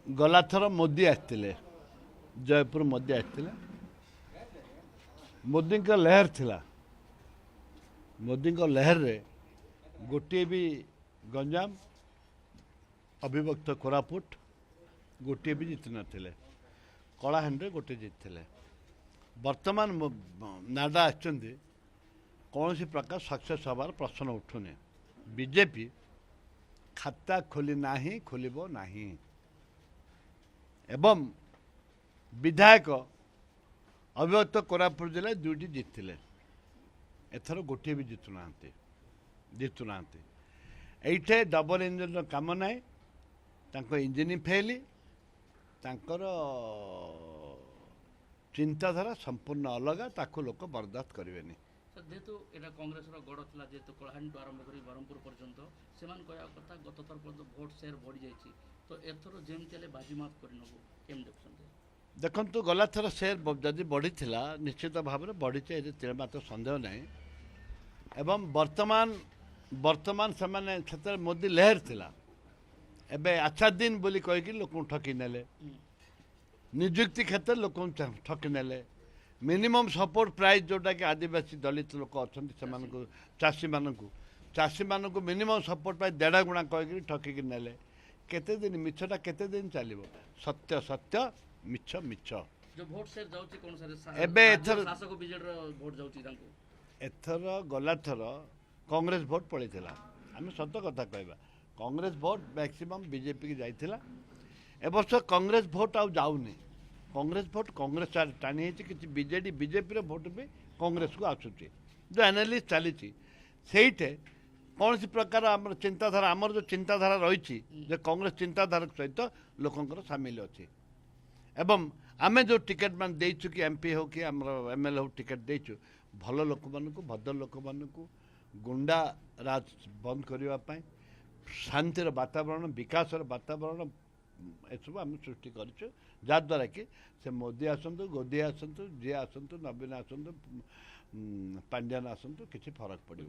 गलाथर मोदी आसते जयपुर मोदी आसते मोदी लहर थिला मोदी लहर रे गोटे भी गंजाम अविभक्त कोरापुट गोटे भी जीति नथिले कलाहांडी गोटे जीतते वर्तमान नाडा आछंती कौन प्रकार सक्सेस हबार प्रश्न उठुनी बीजेपी खाता खोली नाही खोलिबो नाही एवं विधायक अविभक्त कोरापुट जिले दुईटी जीतते एथर गोटे भी जीतुना एठे डबल इंजन काम ना इंजिन फेल तांकर चिंताधारा संपूर्ण अलग ताको लोक बर्दाश्त करेंगे जेहेतु यहाँ कांग्रेस गड़ था जेहेतु कलाहांडी आरंभ कर ब्रह्मपुर पर्यंत से कथा गत थर पर्यटन भोट सेयार बढ़ी जाइए तो एथर जमी बाजीमात कर देखु गला थर सेयार जदि बढ़ी निश्चित भाव में बढ़ी मात्र सन्देह ना एवं वर्तमान से मोदी लहर थिला एबे अच्छा दिन बोली कहीकि लोक ठकी नेले निजुक्ति क्षेत्र लोक ठकी नेले मिनिमम सपोर्ट प्राइस जोटा कि आदिवासी दलित लोक अच्छा चाषी मानक मिनिमम सपोर्ट प्राइस 1.5 गुणा कहीकि ठकिकी नेले केते दिन मिछटा केते दिन चलिबो सत्य सत्य मिछ मिछ जो भोट शेयर जाउची कोन सारे एबे एथर शासक बीजेडी भोट जाउची तांको एथर गला थर कांग्रेस भोट पड़ीला आम सत कथा कहवा कांग्रेस भोट मैक्सिमम बीजेपी की जाइथिला ए वर्ष कांग्रेस भोट आउ जाउनी कांग्रेस भोट कांग्रेस टाणी कि बीजेडी बीजेपी भोट भी कांग्रेस को आसुची जो एनालिस्ट चली से कौन सी प्रकार आम चिंताधारा आमर जो चिंताधारा रही कांग्रेस चिंताधारा सहित लोकंर सामिल अच्छी एवं आमे जो टिकेट मान देचु कि एमपी हो कि एमएलए हो टिकेट देचु भल लोक मानू भद्र लोक मानू गुंडा राज बंद करने शांतिर वातावरण विकासर वातावरण एसबू आम सृष्टि करूँ जहाद्वारा कि से मोदी आसतु गोदी आसतु जी आसतु नवीन आसतु पांड्यान आसतु किसी फरक पड़े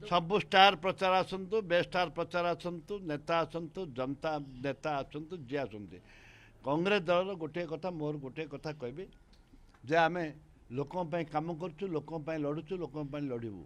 सबू स्टार प्रचार आसतु बे स्टार प्रचार आसतु नेता आसतु जनता नेता आसतु जी आसतु कांग्रेस दल गोटे कथा मोर गोटे कथा कहबी जे आमे लोकों कम करूँ लोकों लड़ुचु लोकों लड़ू